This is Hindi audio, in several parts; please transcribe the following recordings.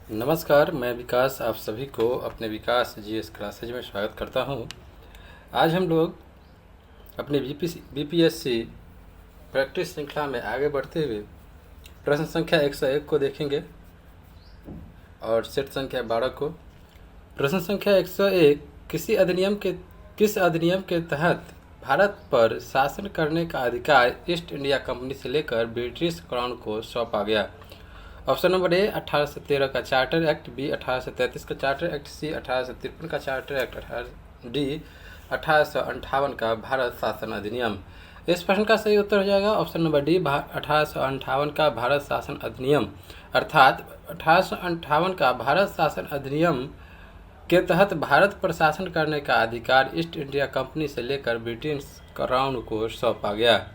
नमस्कार, मैं विकास आप सभी को अपने विकास जीएस क्लासेज में स्वागत करता हूं। आज हम लोग अपने बीपीएससी प्रैक्टिस श्रृंखला में आगे बढ़ते हुए प्रश्न संख्या 101 को देखेंगे और सेट संख्या 12 को। प्रश्न संख्या 101 किस अधिनियम के तहत भारत पर शासन करने का अधिकार ईस्ट इंडिया कंपनी से लेकर ब्रिटिश क्राउन को सौंपा गया? ऑप्शन नंबर ए 1813 का चार्टर एक्ट, बी 1833 का चार्टर एक्ट, सी 1853 का चार्टर एक्ट, डी 1858 का भारत शासन अधिनियम। इस प्रश्न का सही उत्तर हो जाएगा ऑप्शन नंबर डी 1858 का भारत शासन अधिनियम। अर्थात 1858 का भारत शासन अधिनियम के तहत भारत पर शासन करने का अधिकार ईस्ट इंडिया कंपनी से लेकर ब्रिटिश क्राउन को सौंपा गया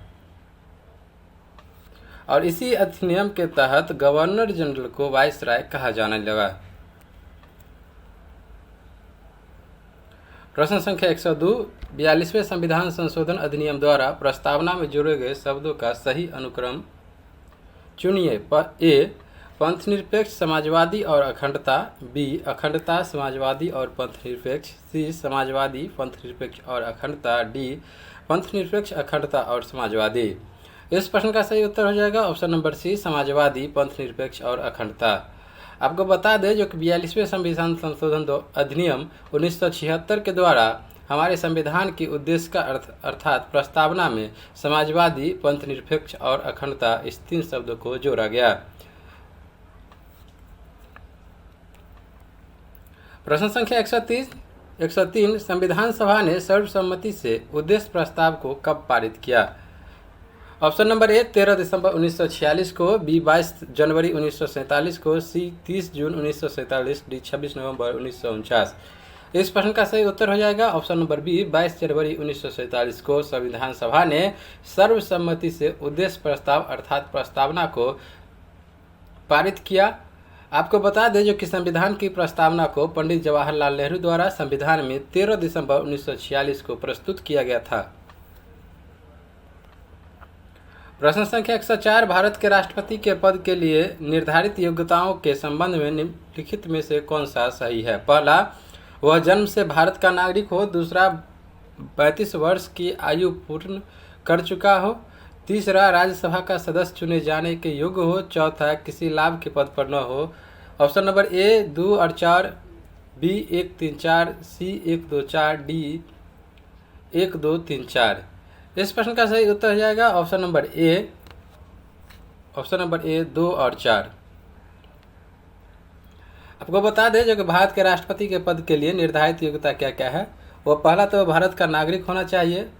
और इसी अधिनियम के तहत गवर्नर जनरल को वाइसराय कहा जाने लगा। प्रश्न संख्या 102 42वें संविधान संशोधन अधिनियम द्वारा प्रस्तावना में जोड़े गए शब्दों का सही अनुक्रम चुनिए। ए पंथनिरपेक्ष समाजवादी और अखंडता, बी अखंडता समाजवादी और पंथनिरपेक्ष, सी समाजवादी पंथनिरपेक्ष और अखंडता, डी पंथनिरपेक्ष अखंडता और समाजवादी। इस प्रश्न का सही उत्तर हो जाएगा ऑप्शन नंबर सी समाजवादी पंथनिरपेक्ष और अखंडता। आपको बता दें जो कि 42वें संविधान संशोधन अधिनियम 1976 के द्वारा हमारे संविधान की उद्देश्य का अर्थात प्रस्तावना में समाजवादी पंथनिरपेक्ष और अखंडता इस 3 शब्दों को जोड़ा गया। प्रश्न संख्या 103 संविधान सभा ने सर्वसम्मति से उद्देश्य प्रस्ताव को कब पारित किया? ऑप्शन नंबर ए 13 दिसंबर 1946 को, बी 22 जनवरी 1947 को, सी 30 जून 1947, डी 26 नवंबर 1949। इस प्रश्न का सही उत्तर हो जाएगा ऑप्शन नंबर बी 22 जनवरी 1947 को संविधान सभा ने सर्वसम्मति से उद्देश्य प्रस्ताव अर्थात प्रस्तावना को पारित किया। आपको बता दें जो कि संविधान की प्रस्तावना को पंडित जवाहरलाल नेहरू द्वारा संविधान में 13 दिसंबर 1946 को प्रस्तुत किया गया था। प्रश्न संख्या 104 भारत के राष्ट्रपति के पद के लिए निर्धारित योग्यताओं के संबंध में निम्नलिखित में से कौन सा सही है? पहला, वह जन्म से भारत का नागरिक हो। दूसरा, 35 वर्ष की आयु पूर्ण कर चुका हो। तीसरा, राज्यसभा का सदस्य चुने जाने के योग्य हो। चौथा, किसी लाभ के पद पर न हो। ऑप्शन नंबर ए 2 और 4, बी 1 3 4, सी 1 2 4, डी 1 2 3 4। इस प्रश्न का सही उत्तर हो जाएगा ऑप्शन नंबर ए 2 और 4। आपको बता दें जो कि भारत के राष्ट्रपति के पद के लिए निर्धारित योग्यता क्या क्या है। वह पहला तो भारत का नागरिक होना चाहिए,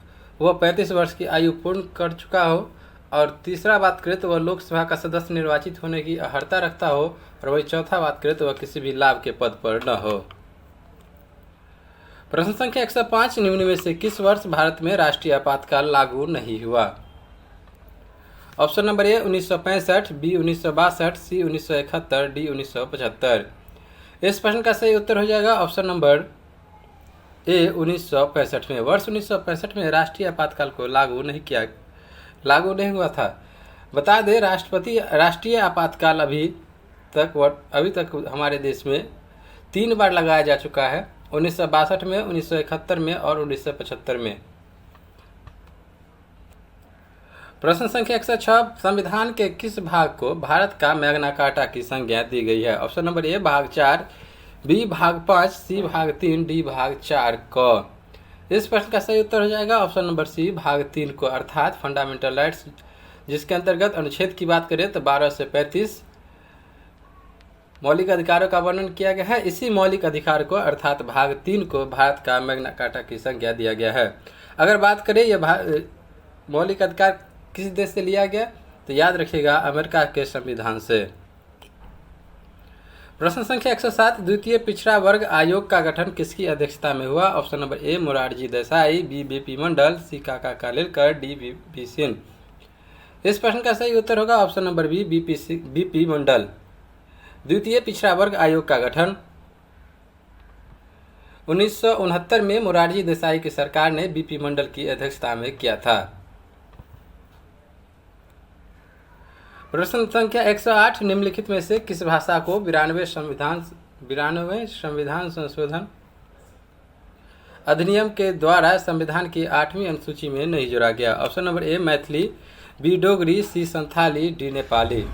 वह 35 वर्ष की आयु पूर्ण कर चुका हो, और तीसरा बात करें तो वह लोकसभा का सदस्य निर्वाचित होने की अर्हता रखता हो, और वही चौथा बात करें तो वह किसी भी लाभ के पद पर न हो। प्रश्न संख्या 105 निम्न में से किस वर्ष भारत में राष्ट्रीय आपातकाल लागू नहीं हुआ? Option number A 1965, B 1962, C 1971, D 1975। इस प्रश्न का सही उत्तर हो जाएगा ऑप्शन नंबर ए 1965 में। वर्ष 1965 में राष्ट्रीय आपातकाल को लागू नहीं हुआ था। बता दें राष्ट्रीय आपातकाल अभी तक हमारे देश में 3 बार लगाया जा चुका है, 1962 में, 1971 में और 1975 में। प्रश्न संख्या 106 संविधान के किस भाग को भारत का मैग्ना कार्टा की संज्ञा दी गई है? ऑप्शन नंबर ए भाग 4, बी भाग 5, सी भाग 3, डी भाग 4 क। इस प्रश्न का सही उत्तर हो जाएगा ऑप्शन नंबर सी भाग 3 को, अर्थात फंडामेंटल राइट्स, जिसके अंतर्गत अनुच्छेद की बात करें तो 12 से 35 मौलिक अधिकारों का वर्णन किया गया है। इसी मौलिक अधिकार को अर्थात भाग 3 को भारत का मैग्ना कार्टा की संज्ञा दिया गया है। अगर बात करें यह मौलिक अधिकार किस देश से लिया गया तो याद रखिएगा अमेरिका के संविधान से। प्रश्न संख्या 107 द्वितीय पिछड़ा वर्ग आयोग का गठन किसकी अध्यक्षता में हुआ? Option number A Morarji Desai, B BP Mandal, C Kaka Kalelkar, D we Singh. इस प्रश्न का सही उत्तर होगा ऑप्शन नंबर बी बीपी मंडल। द्वितीय पिछड़ा वर्ग आयोग का गठन 1969 में मोरारजी देसाई की सरकार ने बीपी मंडल की अध्यक्षता में किया था। प्रश्न संख्या 108, निम्नलिखित में से किस भाषा को 92 संविधान संशोधन अधिनियम के द्वारा संविधान की 8वीं अनुसूची में नहीं जोड़ा गया? Option number A Maithili, B Dogri, C Santhali, D Nepali.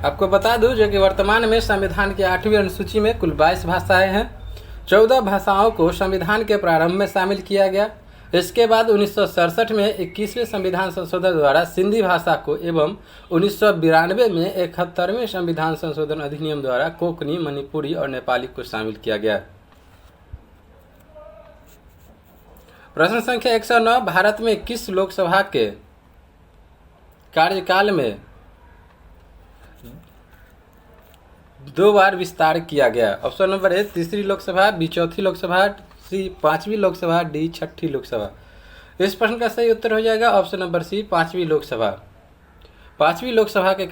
आपको बता दूं जो कि वर्तमान में संविधान की 8वीं अनुसूची में कुल 22 भाषाएं हैं। 14 भाषाओं को संविधान के प्रारंभ में शामिल किया गया। इसके बाद 1967 में 21वें संविधान संशोधन द्वारा सिंधी भाषा को एवं 1992 में 71वें संविधान संशोधन अधिनियम द्वारा कोंकणी, मणिपुरी और नेपाली को शामिल किया गया। प्रश्न संख्या 109, भारत में किस लोकसभा के कार्यकाल में 2 बार विस्तार किया गया? ऑप्शन नंबर ए तीसरी लोकसभा, बी चौथी लोकसभा, सी 5वीं लोकसभा, डी 6ठी लोकसभा। इस प्रश्न का सही उत्तर हो जाएगा ऑप्शन नंबर सी 5वीं लोकसभा। 5वीं लोकसभा के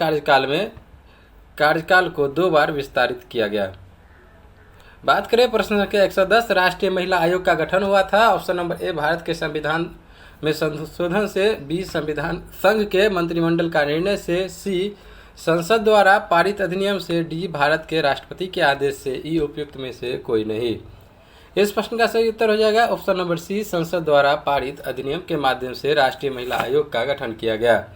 कार्यकाल को 2 बार विस्तारित किया गया। बात करें प्रश्न संख्या 110, राष्ट्रीय महिला आयोग का गठन हुआ था। ऑप्शन नंबर ए भारत के संविधान में संशोधन से, बी संविधान संघ के मंत्रिमंडल का निर्णय से, सी संसद द्वारा पारित अधिनियम से, डी भारत के राष्ट्रपति के आदेश से। ई उपयुक्त में से कोई नहीं। इस प्रश्न का सही उत्तर हो जाएगा ऑप्शन नंबर सी संसद द्वारा पारित अधिनियम के माध्यम से राष्ट्रीय महिला आयोग का गठन किया गया।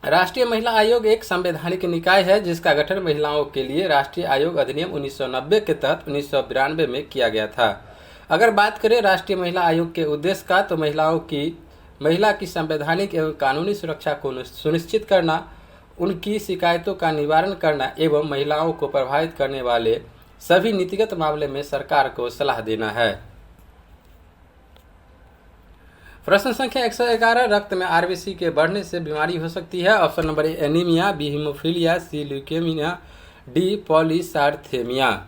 राष्ट्रीय महिला आयोग एक संवैधानिक निकाय है जिसका गठन महिलाओं के लिए राष्ट्रीय आयोग अधिनियम 1990 के तहत 1992 में किया गया था। अगर बात करें राष्ट्रीय महिला आयोग के उद्देश्य का, तो महिला की संवैधानिक एवं कानूनी सुरक्षा को सुनिश्चित करना, उनकी शिकायतों का निवारण करना एवं महिलाओं को प्रभावित करने वाले सभी नीतिगत मामले में सरकार को सलाह देना है। प्रश्न संख्या 111, रक्त में आरबीसी के बढ़ने से बीमारी हो सकती है। Option number A anaemia, B haemophilia, C leukaemia, D polycythaemia.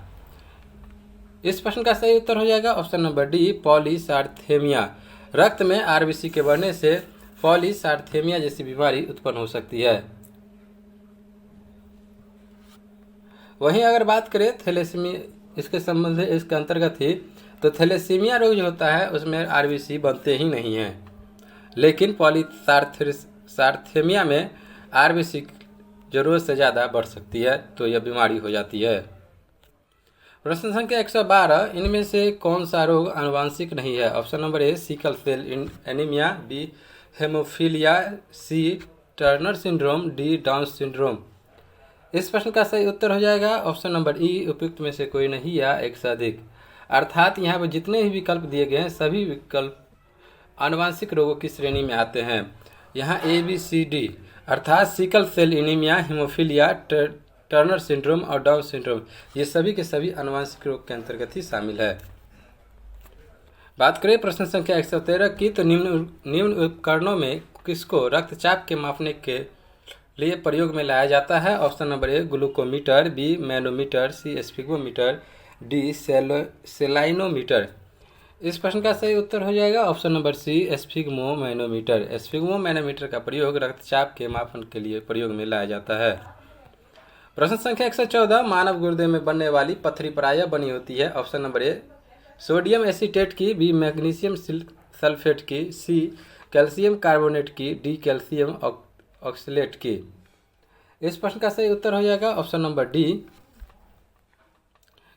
इस प्रश्न का सही उत्तर हो जाएगा ऑप्शन नंबर डी पॉलीसार्थेमिया। रक्त में आरबीसी के बढ़ने से पॉलीसार्थेमिया जैसी बीमारी उत्पन्न हो सकती है। वहीं अगर बात करें थैलेसीमिया, इसके संबंध इसके अंतर्गत ही, तो थैलेसीमिया रोग जो होता है उसमें आरबीसी बनते ही नहीं हैं, लेकिन पॉलीसार्थेमिया में आरबीसी जरूरत से ज़्यादा बढ़ सकती है, तो यह बीमारी हो जाती है। प्रश्न संख्या 112, इनमें से कौन सा रोग आनुवांशिक नहीं है? Option number A sickle cell anaemia, B haemophilia, C Turner syndrome, D Down syndrome. इस प्रश्न का सही उत्तर हो जाएगा ऑप्शन नंबर ई उपयुक्त में से कोई नहीं या एक से अधिक। अर्थात यहाँ पर जितने भी विकल्प दिए गए हैं सभी विकल्प आनुवांशिक रोगों की श्रेणी में आते हैं। यहाँ ए बी सी डी अर्थात sickle cell anaemia, haemophilia, Turner syndrome और डाउन सिंड्रोम, ये सभी के सभी आनुवांशिक रोग के अंतर्गत ही शामिल है। बात करें प्रश्न संख्या 113 की, तो निम्न उपकरणों में किसको रक्तचाप के मापने के लिए प्रयोग में लाया जाता है? Option number A glucometer, B manometer, C sphygmometer, D salinometer. इस प्रश्न का सही उत्तर हो जाएगा option number C sphygmomanometer. Sphygmomanometer का प्रयोग रक्तचाप के मापन के लिए प्रयोग में लाया जाता है। प्रश्न संख्या 114, मानव गुर्दे में बनने वाली पथरी प्रायः बनी होती है। ऑप्शन नंबर ए सोडियम एसीटेट की, बी मैग्नीशियम सल्फेट की, सी कैल्शियम कार्बोनेट की, डी कैल्शियम ऑक्सलेट की। इस प्रश्न का सही उत्तर हो जाएगा option number D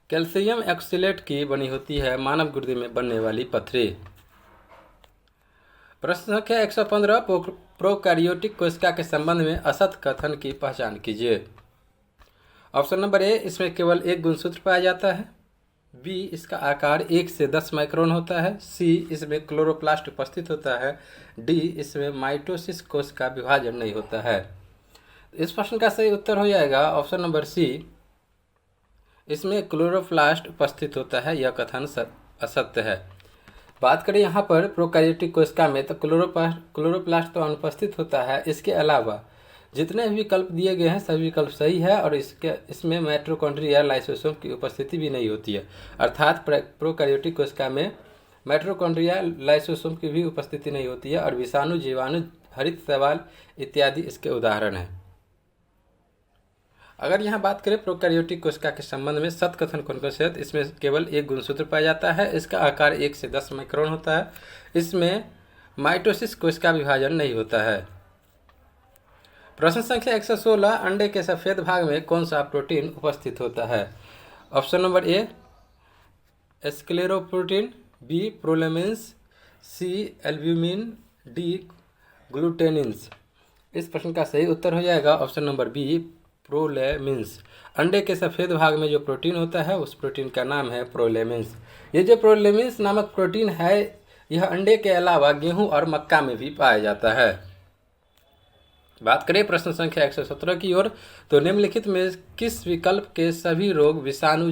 calcium oxalate की बनी होती है मानव गुर्दे में बनने वाली पथरी। प्रश्न संख्या 115, प्रोकैरियोटिक कोशिका के संबंध में असत कथन की पहचान कीजिए। ऑप्शन नंबर ए इसमें केवल एक गुणसूत्र पाया जाता है, बी इसका आकार 1 से 10 माइक्रोन होता है, सी इसमें क्लोरोप्लास्ट उपस्थित होता है, डी इसमें माइटोसिस कोश का विभाजन नहीं होता है। इस प्रश्न का सही उत्तर हो जाएगा ऑप्शन नंबर सी, इसमें क्लोरोप्लास्ट उपस्थित होता है। यह कथन असत्य है। बात करें यहाँ पर प्रोकैरियोटिक कोशिका में, तो क्लोरोप्लास्ट तो अनुपस्थित होता है। इसके अलावा जितने भी विकल्प दिए गए हैं सभी विकल्प सही है और इसमें माइटोकॉन्ड्रिया लाइसोसोम की उपस्थिति भी नहीं होती है। अर्थात प्रोकैरियोटिक कोशिका में माइटोकॉन्ड्रिया लाइसोसोम की भी उपस्थिति नहीं होती है और विषाणु, जीवाणु, हरित शैवाल इत्यादि इसके उदाहरण हैं। अगर यहाँ बात करें प्रोकैरियोटिक कोशिका के संबंध में सतकथन कॉन्कोसेट, इसमें केवल एक गुणसूत्र पाया जाता है। इसका आकार 1 से 10 माइक्रोन होता है। इसमें माइटोसिस कोशिका विभाजन नहीं होता है। प्रश्न संख्या 116, अंडे के सफेद भाग में कौन सा प्रोटीन उपस्थित होता है? Option number A scleroprotein, B prolamins, C albumin, D glutenins. इस प्रश्न का सही उत्तर हो जाएगा ऑप्शन नंबर बी प्रोलेमिन्स। अंडे के सफ़ेद भाग में जो प्रोटीन होता है उस प्रोटीन का नाम है प्रोलेमिन्स। ये जो प्रोलेमिन्स नामक प्रोटीन है यह अंडे के अलावा गेहूं और मक्का में भी पाया जाता है। बात करें प्रश्न संख्या 117 की ओर, तो निम्नलिखित में किस विकल्प के सभी रोग विषाणु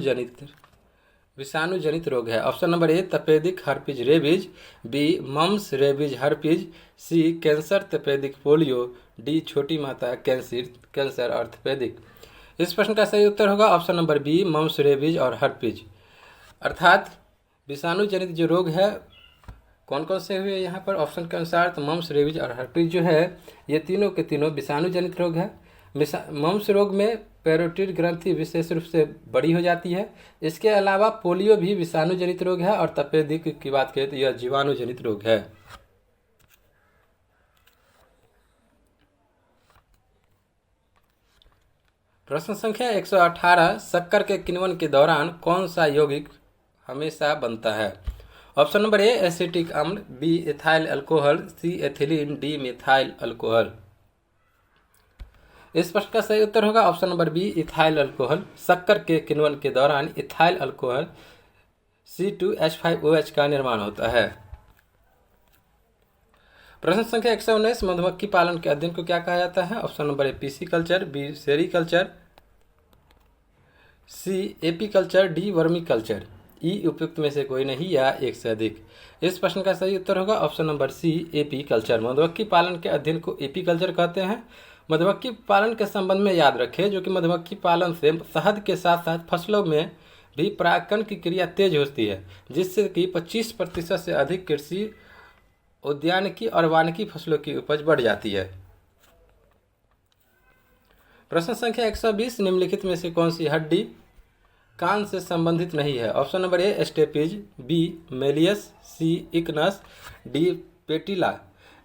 जनित रोग है? ऑप्शन नंबर ए तपेदिक herpes rabies, B mumps rabies herpes, C cancer तपेदिक पोलियो, डी छोटी माता कैंसर और तपेदिक। इस प्रश्न का सही उत्तर होगा option number B mumps rabies और हर्पिज। अर्थात विषाणु जनित जो रोग है कौन कौन से हुए यहाँ पर ऑप्शन के अनुसार, तो मम्स रेबीज और हर्पिज जो है ये तीनों के तीनों विषाणु जनित रोग है। मम्स रोग में पैरोटिड ग्रंथि विशेष रूप से बड़ी हो जाती है। इसके अलावा पोलियो भी विषाणु जनित रोग है और तपेदिक की बात करें तो यह जीवाणु जनित रोग है। प्रश्न संख्या 118, शक्कर के किण्वन के दौरान कौन सा यौगिक हमेशा बनता है? ऑप्शन नंबर ए एसिटिक अम्ल, B ethyl alcohol, C ethylene, D methyl alcohol. इस प्रश्न का सही उत्तर होगा option number B ethyl alcohol. शक्कर के किण्वन के दौरान इथाइल अल्कोहल C2H5OH का निर्माण होता है। प्रश्न संख्या 119, मधुमक्खी पालन के अध्ययन को क्या कहा जाता है? Option number A pisciculture, B sericulture, C apiculture, D vermiculture. ई उपयुक्त में से कोई नहीं या एक से अधिक। इस प्रश्न का सही उत्तर होगा option number C apiculture. मधुमक्खी पालन के अध्ययन को एपी कल्चर कहते हैं। मधुमक्खी पालन के संबंध में याद रखें जो कि मधुमक्खी पालन से शहद के साथ साथ फसलों में भी परागकण की क्रिया तेज होती है, जिससे कि 25% से अधिक कृषि उद्यानिकी और वानिकी फसलों की उपज बढ़ जाती है। प्रश्न संख्या 120, निम्नलिखित में से कौन सी हड्डी कान से संबंधित नहीं है? Option number A stapes, B malleus, C इकनस, डी पेटिला।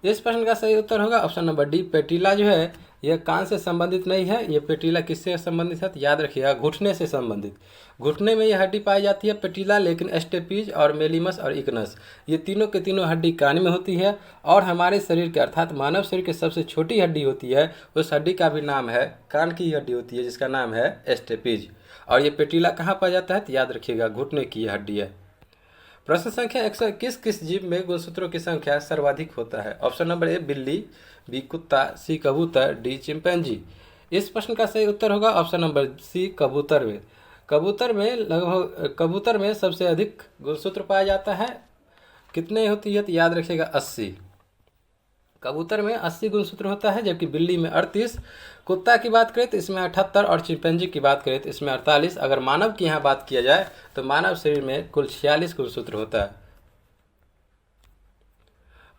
इस प्रश्न का सही उत्तर होगा ऑप्शन नंबर डी पेटिला जो है यह कान से संबंधित नहीं है। यह पेटिला किससे संबंधित है? याद रखिएगा घुटने से संबंधित। घुटने में यह हड्डी पाई जाती है पेटिला, लेकिन स्टेपिज और मेलिमस और इकनस ये तीनों के तीनों हड्डी कान में होती है। और हमारे शरीर के अर्थात मानव शरीर की सबसे छोटी हड्डी होती है, उस हड्डी का भी नाम है कान की हड्डी होती है जिसका नाम है स्टेपिज। और ये पेटिला कहाँ पाया जाता है? तो याद रखिएगा घुटने की हड्डी है। प्रश्न संख्या 121, किस जीव में गुणसूत्रों की संख्या सर्वाधिक होता है? ऑप्शन नंबर ए बिल्ली, बी कुत्ता, सी कबूतर, डी चिंपैंजी। इस प्रश्न का सही उत्तर होगा ऑप्शन नंबर सी कबूतर में। कबूतर में सबसे अधिक गुणसूत्र पाया जाता है। कितने होती है? तो याद रखिएगा 80। कबूतर में 80 गुणसूत्र होता है, जबकि बिल्ली में 38। कुत्ता की बात करें तो इसमें 78 और चिंपैंजी की बात करें तो इसमें 48। अगर मानव की यहाँ बात किया जाए तो मानव शरीर में कुल 46 गुणसूत्र होता है।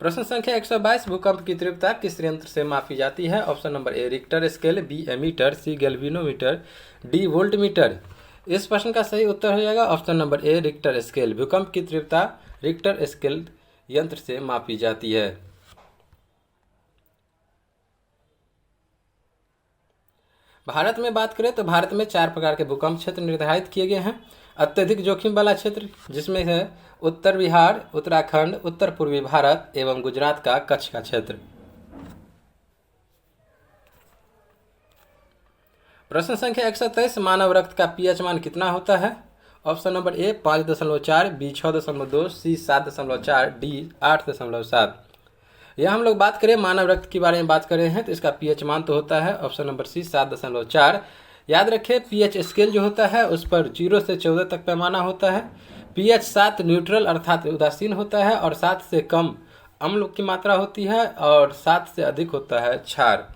प्रश्न संख्या 122, भूकंप की तीव्रता किस यंत्र से मापी जाती है? Option number A Richter scale, B ammeter, C galvanometer, D voltmeter. इस प्रश्न का सही उत्तर हो जाएगा option number A Richter scale. भूकंप की तीव्रता रिक्टर स्केल यंत्र से मापी जाती है। भारत में बात करें तो भारत में 4 प्रकार के भूकंप क्षेत्र निर्धारित किए गए हैं। अत्यधिक जोखिम वाला क्षेत्र जिसमें है उत्तर बिहार, उत्तराखंड, उत्तर पूर्वी भारत एवं गुजरात का कच्छ का क्षेत्र। प्रश्न संख्या 123, मानव रक्त का पीएच मान कितना होता है? Option number A 5.4, B 6.2, C 7.4, D 8.7। यह हम लोग बात करें मानव रक्त के बारे में बात कर रहे हैं तो इसका पीएच मान तो होता है ऑप्शन नंबर सी 7.4। याद रखें पीएच स्केल जो होता है उस पर 0 से 14 तक पैमाना होता है। पीएच 7 न्यूट्रल अर्थात उदासीन होता है और 7 से कम अम्ल की मात्रा होती है और 7 से अधिक होता है क्षार।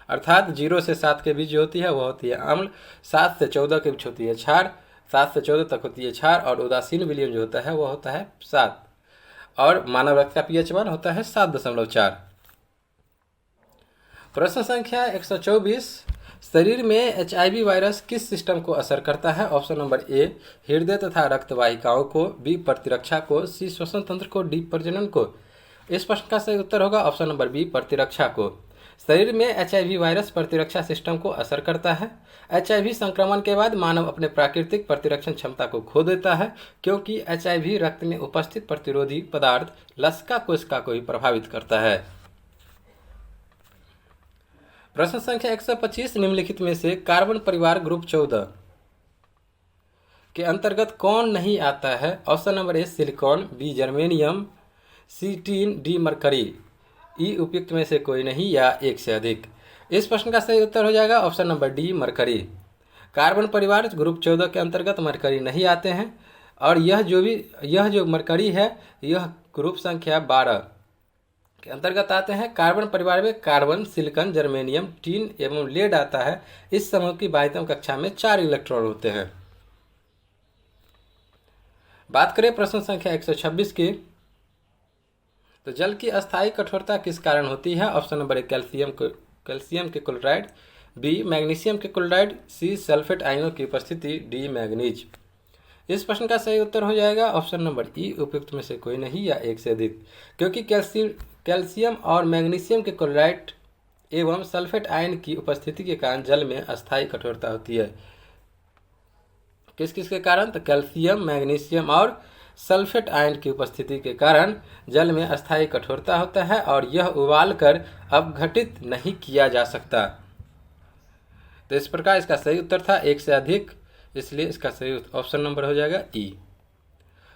अर्थात 0 से 7 के बीच जो होती है वह होती है अम्ल, 7 से 14 के बीच होती है क्षार, 7 से 14 तक होती है क्षार और उदासीन विलयन जो होता है वह होता है 7। और मानव रक्त का पीएच मान होता है 7.4। प्रश्न संख्या 124, शरीर में एचआईवी वायरस किस सिस्टम को असर करता है? ऑप्शन नंबर ए हृदय तथा रक्त वाहिकाओं को, बी प्रतिरक्षा को, सी श्वसन तंत्र को, डी प्रजनन को। इस प्रश्न का सही उत्तर होगा ऑप्शन नंबर बी प्रतिरक्षा को। शरीर में एचआईवी वायरस प्रतिरक्षा सिस्टम को असर करता है। एचआईवी संक्रमण के बाद मानव अपने प्राकृतिक प्रतिरक्षण क्षमता को खो देता है, क्योंकि एचआईवी रक्त में उपस्थित प्रतिरोधी पदार्थ लसिका कोशिका को भी प्रभावित करता है। प्रश्न संख्या 125 निम्नलिखित में से कार्बन परिवार ग्रुप 14 के अंतर्गत कौन नहीं आता है? Option number A silicon, B germanium, C tin, D mercury. ई उपयुक्त में से कोई नहीं या एक से अधिक। इस प्रश्न का सही उत्तर हो जाएगा option number D mercury. Carbon परिवार ग्रुप 14 के अंतर्गत मरकरी नहीं आते हैं, और यह जो मरकरी है यह ग्रुप संख्या 12 के अंतर्गत आते हैं। कार्बन परिवार में कार्बन, सिलिकॉन, जर्मेनियम, टीन एवं लेड आता है। इस समूह की बाह्यतम कक्षा में 4 इलेक्ट्रॉन होते हैं। बात करें प्रश्न संख्या 126 की, तो जल की अस्थायी कठोरता किस कारण होती है? ऑप्शन नंबर ए कैल्शियम के क्लोराइड, बी मैग्नीशियम के क्लोराइड, सी सल्फेट आयनों की उपस्थिति, डी मैग्नीज। इस प्रश्न का सही उत्तर हो जाएगा ऑप्शन नंबर ई उपयुक्त में से कोई नहीं या एक से अधिक, क्योंकि कैल्शियम और मैग्नीशियम के क्लोराइड एवं सल्फेट आयन की उपस्थिति के कारण जल में अस्थायी कठोरता होती है। किस किस के कारण? तो कैल्शियम, मैग्नीशियम और सल्फेट आयन की उपस्थिति के कारण जल में अस्थायी कठोरता होता है, और यह उबाल कर अपघटित नहीं किया जा सकता। तो इस प्रकार इसका सही उत्तर था एक से अधिक, इसलिए इसका सही ऑप्शन नंबर हो जाएगा ई।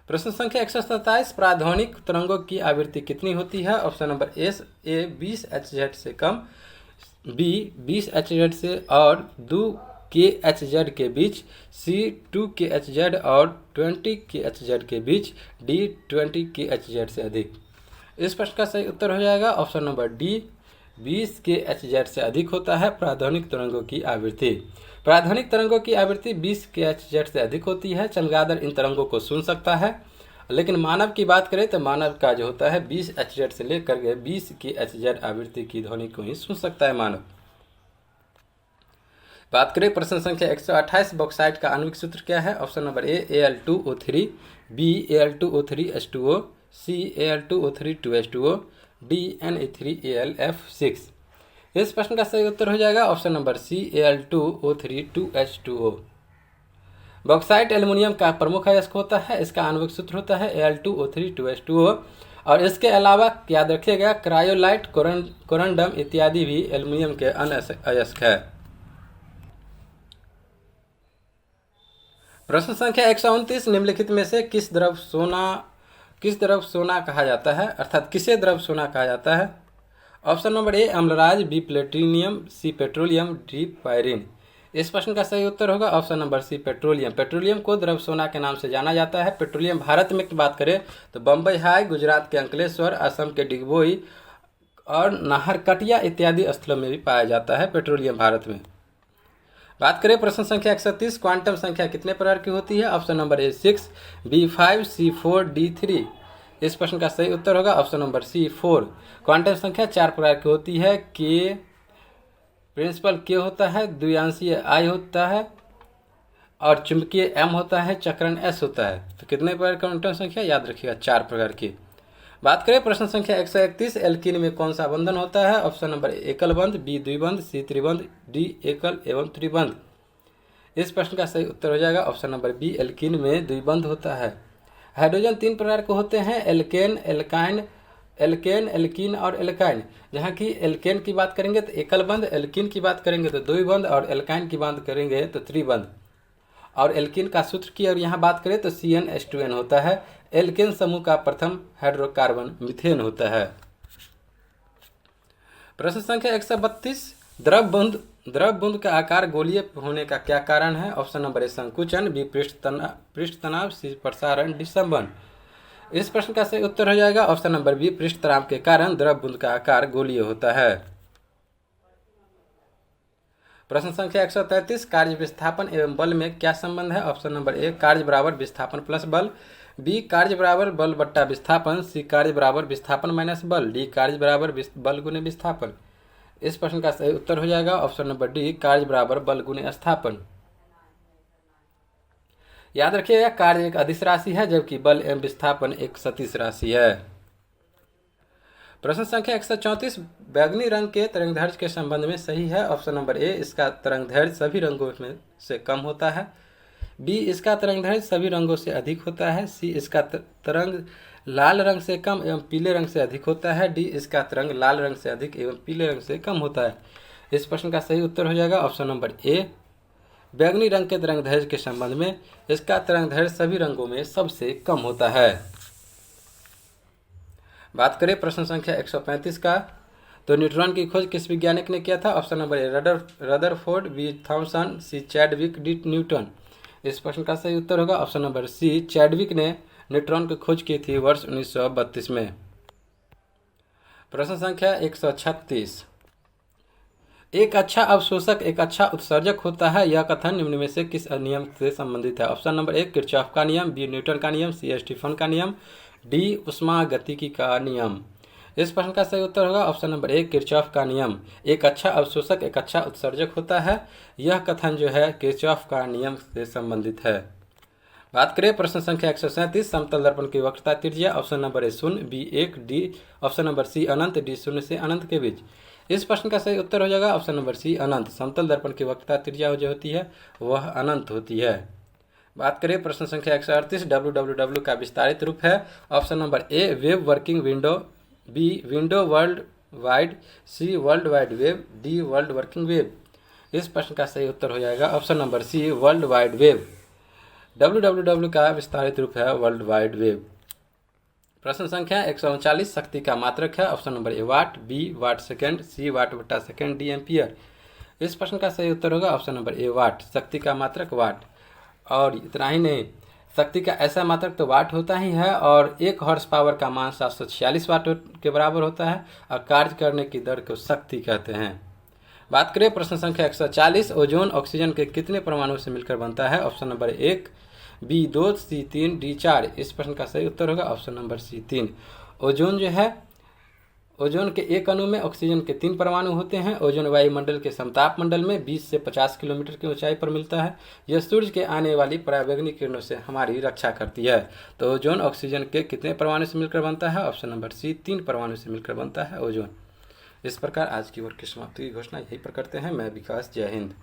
प्रश्न संख्या 127 प्राध्वनिक तरंगों की आवृत्ति कितनी होती है? ऑप्शन नंबर ए 20 Hz से कम, बी 20 Hz से और 2 kHz के बीच, सी 2 kHz और 20 kHz के बीच, डी 20 kHz से अधिक। इस प्रश्न का सही उत्तर हो जाएगा ऑप्शन नंबर डी 20 kHz से अधिक होता है प्राध्वनिक तरंगों की आवृत्ति। प्राध्वनिक तरंगों की आवृत्ति 20 kHz से अधिक होती है। चमगादड़ इन तरंगों को सुन सकता है, लेकिन मानव की बात करें तो मानव का जो होता है 20 Hz से लेकर के 20 kHz आवृत्ति की ध्वनि को ही सुन सकता है मानव। बात करें प्रश्न संख्या 128 बॉक्साइट का आणविक सूत्र क्या है? Option number A Al2O3, B Al2O3H2O, C Al2O3 2H2O, D Na3Alf6। इस प्रश्न का सही उत्तर हो जाएगा option number C Al2O3 2H2O। Bauxite aluminium का प्रमुख अयस्क होता है। इसका आणविक सूत्र होता है Al2O3 2H2O। और इसके अलावा याद रखिएगा क्रायोलाइट, कोरंडम इत्यादि भी एल्युमिनियम के अन्य अयस्क है। प्रश्न संख्या 129 निम्नलिखित में से किस द्रव सोना कहा जाता है, अर्थात किसे द्रव सोना कहा जाता है? ऑप्शन नंबर ए अम्लराज, B platinum, C petroleum, D pyrene. इस प्रश्न का सही उत्तर होगा option number C petroleum. Petroleum को द्रव सोना के नाम से जाना जाता है। पेट्रोलियम भारत में की बात करें तो बम्बई हाई, गुजरात के अंकलेश्वर, असम के डिगबोई और नाहरकटिया इत्यादि स्थलों में भी पाया जाता है पेट्रोलियम भारत में। बात करें प्रश्न संख्या 130 क्वांटम संख्या कितने प्रकार की होती है? Option number A 6, B 5, C 4, D 3। इस प्रश्न का सही उत्तर होगा ऑप्शन नंबर सी 4। क्वांटम संख्या 4 प्रकार की होती है। के प्रिंसिपल के होता है, द्विआंशीय आई होता है और चुंबकीय एम होता है, चक्रण एस होता है। तो कितने प्रकार की क्वांटम संख्या याद रखिएगा? 4 प्रकार की। बात करें प्रश्न संख्या 131 एल्कीन में कौन सा बंधन होता है? ऑप्शन नंबर एकल बंध, बी द्विबंध, सी त्रिबंध, डी एकल एवं त्रिबंध। इस प्रश्न का सही उत्तर हो जाएगा ऑप्शन नंबर बी एल्कीन में द्विबंध होता है। हाइड्रोजन 3 प्रकार के होते हैं, एल्केन, एल्कीन और एल्काइन। जहाँ की एल्केन की बात करेंगे तो एकल बंध, एल्कीन की बात करेंगे तो द्विबंध और एल्काइन की बात करेंगे तो त्रिबंध। और एल्कीन का सूत्र की और यहाँ बात करें तो CnH2n होता है। एल्केन समूह का प्रथम हाइड्रोकार्बन मीथेन होता है। प्रश्न संख्या 132 द्रव बूंद का आकार गोलीय होने का क्या कारण है? ऑप्शन नंबर ए संकुचन, बी पृष्ठ तनाव, सी प्रसारण, डी संवहन। इस प्रश्न का सही उत्तर हो जाएगा ऑप्शन नंबर बी पृष्ठ तनाव के कारण द्रव बूंद का आकार गोलीय होता है। प्रश्न संख्या 133 कार्य विस्थापन एवं बल में क्या संबंध है? ऑप्शन नंबर ए कार्य बराबर विस्थापन प्लस बल, बी कार्य बराबर बल बट्टा विस्थापन, सी कार्य बराबर विस्थापन माइनस बल, डी कार्य बराबर बल गुने विस्थापन। इस प्रश्न का सही उत्तर हो जाएगा ऑप्शन नंबर डी, कार्य बराबर बल गुने स्थापन। याद रखिएगा, कार्य एक अदिश राशि है जबकि बल एवं विस्थापन एक सदिश राशि है। प्रश्न संख्या 134, बैगनी रंग के तरंगदैर्घ्य के संबंध में सही है। ऑप्शन नंबर ए, इसका तरंगदैर्घ्य सभी रंगों में से कम होता है। बी, इसका तरंगदैर्घ्य सभी रंगों से अधिक होता है। सी, इसका तरंग लाल रंग से कम एवं पीले रंग से अधिक होता है। डी, इसका तरंग लाल रंग से अधिक एवं पीले रंग से कम होता है। इस प्रश्न का सही उत्तर हो जाएगा ऑप्शन नंबर ए, बैगनी रंग के तरंगदैर्घ्य के संबंध में इसका तरंगदैर्घ्य सभी रंगों में सबसे कम होता है। बात करें प्रश्न संख्या 135 का, तो न्यूट्रॉन की खोज किस वैज्ञानिक ने किया था। Option number A, Rutherford, B, Thomson, C, Chadwick, D, Newton. इस प्रश्न का सही उत्तर होगा ऑप्शन नंबर सी, चैडविक ने न्यूट्रॉन की खोज की थी वर्ष 1932 में। प्रश्न संख्या 136, एक अच्छा अवशोषक एक अच्छा उत्सर्जक होता है, यह कथन निम्न में से किस नियम से संबंधित है। ऑप्शन नंबर ए, किरचॉफ का नियम, बी, न्यूटन का नियम, सी, स्टीफन का नियम, डी, उष्मागतिकी का नियम। इस प्रश्न का सही उत्तर होगा ऑप्शन नंबर ए, किरचॉफ का नियम। एक अच्छा अवशोषक एक अच्छा उत्सर्जक होता है, यह कथन जो है किरचॉफ का नियम से संबंधित है। बात करें प्रश्न संख्या 137, समतल दर्पण की वक्रता त्रिज्या। Option number A 0, B 1, D, option number C अनंत, डी 0 से अनंत के बीच। इस प्रश्न का सही उत्तर हो जाएगा ऑप्शन नंबर सी अनंत। समतल दर्पण की वक्रता त्रिज्या जो होती है वह अनंत होती है। बात करें प्रश्न संख्या 138, www का विस्तारित रूप है। Option number A, web working window, B, window world wide, C, world wide web, D, world working web. इस प्रश्न का सही उत्तर हो जाएगा option number C, world wide web. www का विस्तारित रूप है वर्ल्ड वाइड वेब। प्रश्न संख्या 139, शक्ति का मात्रक है। Option number A, watt, B, watt second, C, watt बटा सेकेंड, डी, एम्पियर। इस प्रश्न का सही उत्तर होगा ऑप्शन नंबर ए, वाट। शक्ति का मात्रक वाट। और इतना ही नहीं, शक्ति का ऐसा मात्रक तो वाट होता ही है और 1 हॉर्स पावर का मान 746 वाट के बराबर होता है और कार्य करने की दर को शक्ति कहते हैं। बात करें प्रश्न संख्या 140, ओजोन ऑक्सीजन के कितने परमाणुओं से मिलकर बनता है। ऑप्शन नंबर 1, बी 2, सी 3, डी 4। इस प्रश्न का सही उत्तर होगा ऑप्शन नंबर सी 3। ओजोन जो है, ओजोन के एक अणु में ऑक्सीजन के 3 परमाणु होते हैं। ओजोन वायुमंडल के समताप मंडल में 20 से 50 किलोमीटर की ऊंचाई पर मिलता है। यह सूर्य के आने वाली पराबैंगनी किरणों से हमारी रक्षा करती है। तो ओजोन ऑक्सीजन के कितने परमाणु से मिलकर बनता है। ऑप्शन नंबर सी, 3 परमाणु से मिलकर बनता है ओजोन। इस प्रकार आज की वर्ग की समाप्ति की घोषणा यहीं पर करते हैं। मैं विकास, जय हिंद।